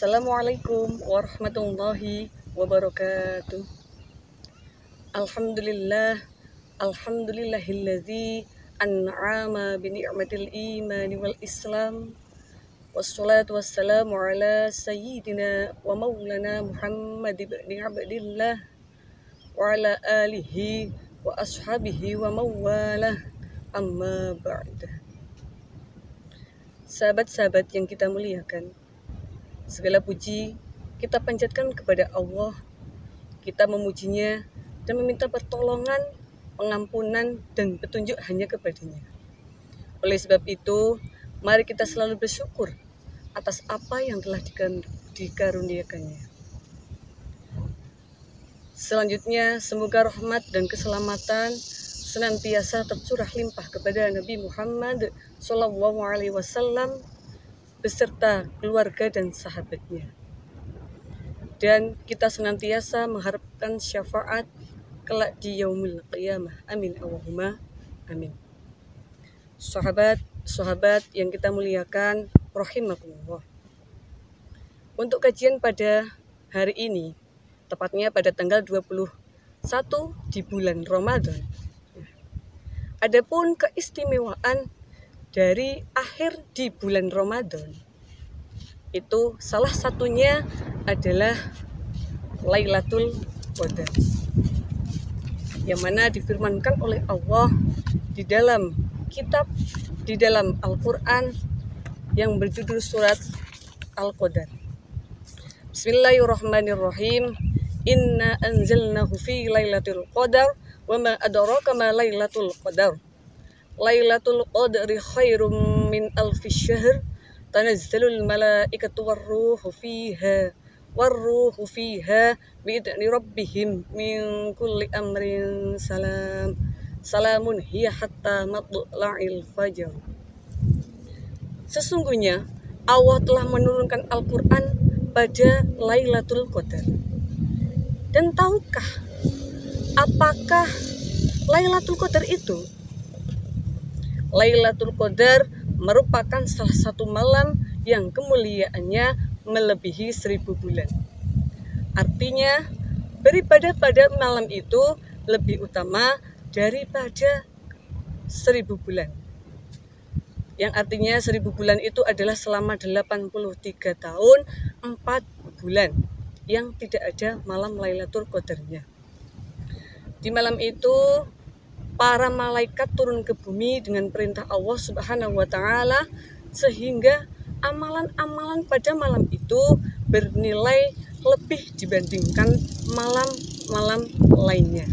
Assalamualaikum warahmatullahi wabarakatuh. Alhamdulillah, alhamdulillahilladzi an'ama bi ni'matil imani wal islam. Wassalatu wassalamu ala sayyidina wa maulana Muhammad ibn Abdillah wa ala alihi wa ashabihi wa mawalah, amma ba'd. Sahabat-sahabat yang kita muliakan, segala puji kita panjatkan kepada Allah. Kita memujinya dan meminta pertolongan, pengampunan, dan petunjuk hanya kepadanya. Oleh sebab itu, mari kita selalu bersyukur atas apa yang telah dikaruniakannya. Selanjutnya, semoga rahmat dan keselamatan senantiasa tercurah limpah kepada Nabi Muhammad SAW beserta keluarga dan sahabatnya. Dan kita senantiasa mengharapkan syafaat kelak di yaumul qiyamah. Amin Allahumma amin. Sahabat yang kita muliakan, rahimakumullah. Untuk kajian pada hari ini, tepatnya pada tanggal 21 di bulan Ramadan. Adapun keistimewaan dari akhir di bulan Ramadan, itu salah satunya adalah Lailatul Qadar, yang mana difirmankan oleh Allah di dalam kitab, di dalam Al-Quran yang berjudul surat Al-Qadar. Bismillahirrahmanirrahim. Inna anzalnahu fi Lailatul Qadar wa ma adraka ma Lailatul Qadar. Lailatul Qadri khairum min alfi syahr. Tanazzalul malaikatu warruhu fiha biidzni rabbihim min kulli amrin salam. Salamun hiya hatta matla'il fajr. Sesungguhnya Allah telah menurunkan Al-Quran pada Lailatul Qadar. Dan tahukah apakah Lailatul Qadar itu? Lailatul Qadar merupakan salah satu malam yang kemuliaannya melebihi 1000 bulan. Artinya, beribadah pada malam itu lebih utama daripada 1000 bulan. Yang artinya 1000 bulan itu adalah selama 83 tahun 4 bulan yang tidak ada malam Lailatul Qadarnya. Di malam itu para malaikat turun ke bumi dengan perintah Allah Subhanahu wa taala, sehingga amalan-amalan pada malam itu bernilai lebih dibandingkan malam-malam lainnya.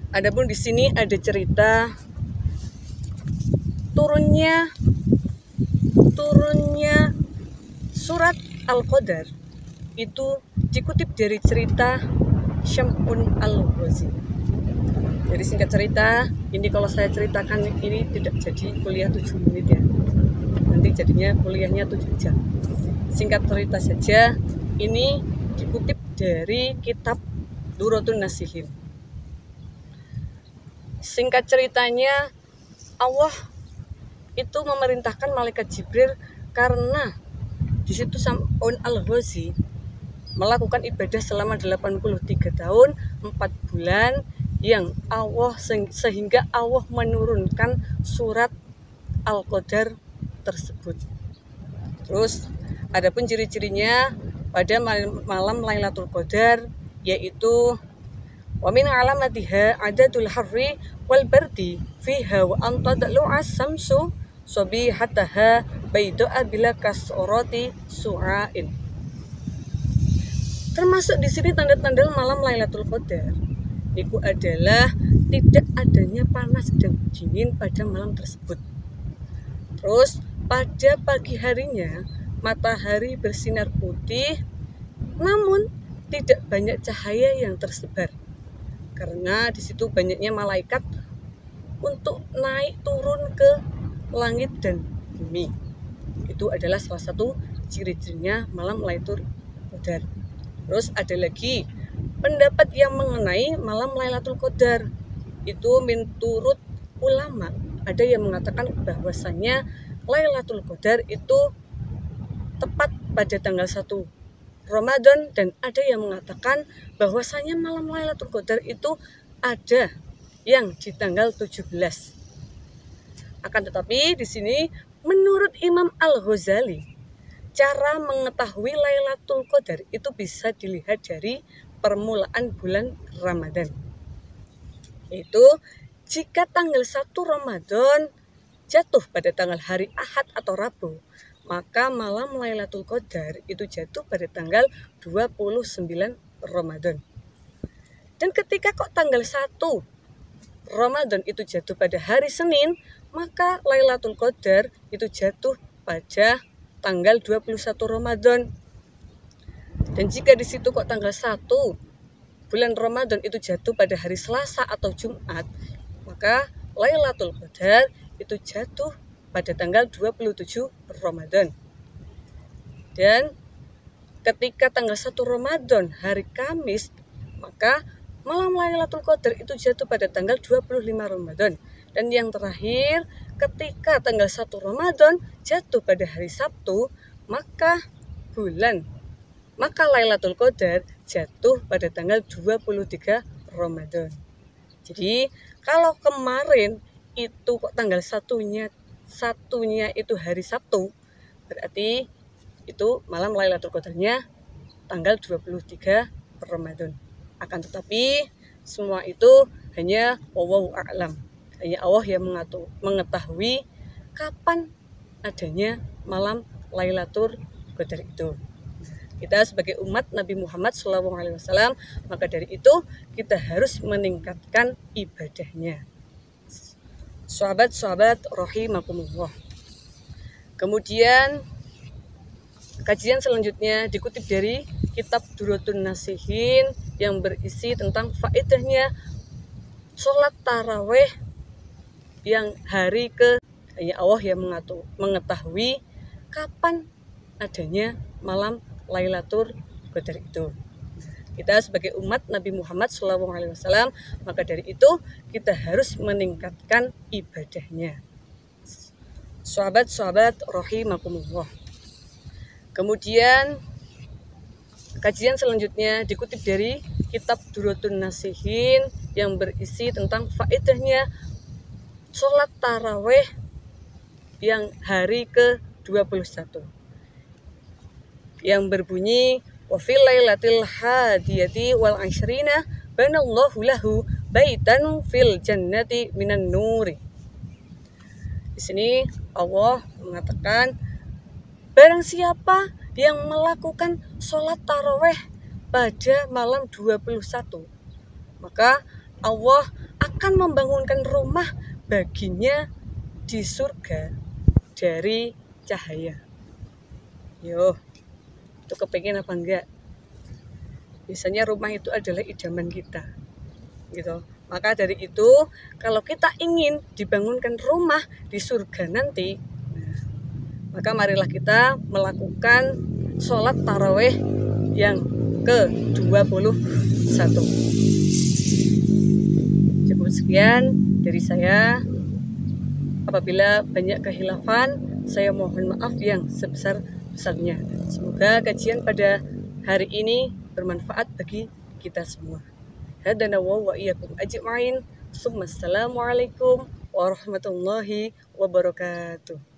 Adapun di sini ada cerita turunnya surat Al-Qadar itu dikutip dari cerita Syam'un Al-Ghazi. Jadi singkat cerita, ini kalau saya ceritakan ini tidak jadi kuliah 7 menit ya. Nanti jadinya kuliahnya 7 jam. Singkat cerita saja, ini dikutip dari kitab Durratun Nasihin. Singkat ceritanya, Allah itu memerintahkan malaikat Jibril karena di situ Syam'un Al-Ghazi melakukan ibadah selama 83 tahun 4 bulan yang Allah sehingga Allah menurunkan surat Al-Qadar tersebut. Terus adapun ciri-cirinya pada malam Lailatul Qadar, yaitu wa min alamatiha adatul harri wal bardi fiha wa antadlu as-samsu sabihataha bayda'a bila kasorati su'ain. Termasuk di sini tanda-tanda malam Lailatul Qadar itu adalah tidak adanya panas dan dingin pada malam tersebut. Terus pada pagi harinya matahari bersinar putih, namun tidak banyak cahaya yang tersebar, karena di situ banyaknya malaikat untuk naik turun ke langit dan bumi. Itu adalah salah satu ciri-cirinya malam Lailatul Qadar. Terus ada lagi pendapat yang mengenai malam Lailatul Qadar itu menurut ulama. Ada yang mengatakan bahwasannya Lailatul Qadar itu tepat pada tanggal 1 Ramadan, dan ada yang mengatakan bahwasanya malam Lailatul Qadar itu ada yang di tanggal 17. Akan tetapi di sini menurut Imam Al-Ghazali, cara mengetahui Lailatul Qadar itu bisa dilihat dari permulaan bulan Ramadan. Yaitu jika tanggal 1 Ramadan jatuh pada tanggal hari Ahad atau Rabu, maka malam Lailatul Qadar itu jatuh pada tanggal 29 Ramadan. Dan ketika kok tanggal 1 Ramadan itu jatuh pada hari Senin, maka Lailatul Qadar itu jatuh pada tanggal 21 Ramadan. Dan jika di situ kok tanggal 1 bulan Ramadan itu jatuh pada hari Selasa atau Jumat, maka Lailatul Qadar itu jatuh pada tanggal 27 Ramadan. Dan ketika tanggal 1 Ramadan hari Kamis, maka malam Lailatul Qadar itu jatuh pada tanggal 25 Ramadan. Dan yang terakhir, ketika tanggal 1 Ramadan jatuh pada hari Sabtu, maka Lailatul Qadar jatuh pada tanggal 23 Ramadan. Jadi kalau kemarin itu kok tanggal satunya itu hari Sabtu, berarti itu malam Lailatul Qadarnya tanggal 23 Ramadan. Akan tetapi semua itu hanya wallahu a'lam, hanya Allah yang mengetahui kapan adanya malam Lailatul Qadar itu. Kita sebagai umat Nabi Muhammad SAW, maka dari itu kita harus meningkatkan ibadahnya. Sahabat-sahabat rahimakumullah. Kemudian kajian selanjutnya dikutip dari kitab Durratun Nasihin yang berisi tentang faedahnya sholat taraweh yang hari ke, hanya Allah yang mengetahui kapan adanya malam Lailatul Qadar itu. Kita sebagai umat Nabi Muhammad SAW, maka dari itu kita harus meningkatkan ibadahnya. Sahabat-sahabat rahimakumullah. Kemudian kajian selanjutnya dikutip dari kitab Durratun Nasihin yang berisi tentang faedahnya sholat taraweh yang hari ke-21 yang berbunyi wa fil lailatil hadiyati wal ashrina banallahu lahu baitan fil jannati minan nuri. Di sini Allah mengatakan barang siapa yang melakukan sholat taraweh pada malam 21, maka Allah akan membangunkan rumah baginya di surga dari cahaya. Yo, itu kepengen apa enggak? Biasanya rumah itu adalah idaman kita, gitu. Maka dari itu, kalau kita ingin dibangunkan rumah di surga nanti, maka marilah kita melakukan sholat taraweh yang ke-21. Cukup sekian dari saya. Apabila banyak kehilafan, saya mohon maaf yang sebesar-besarnya. Semoga kajian pada hari ini bermanfaat bagi kita semua. Hadana wa iyyakum ajma'in. Assalamualaikum warahmatullahi wabarakatuh.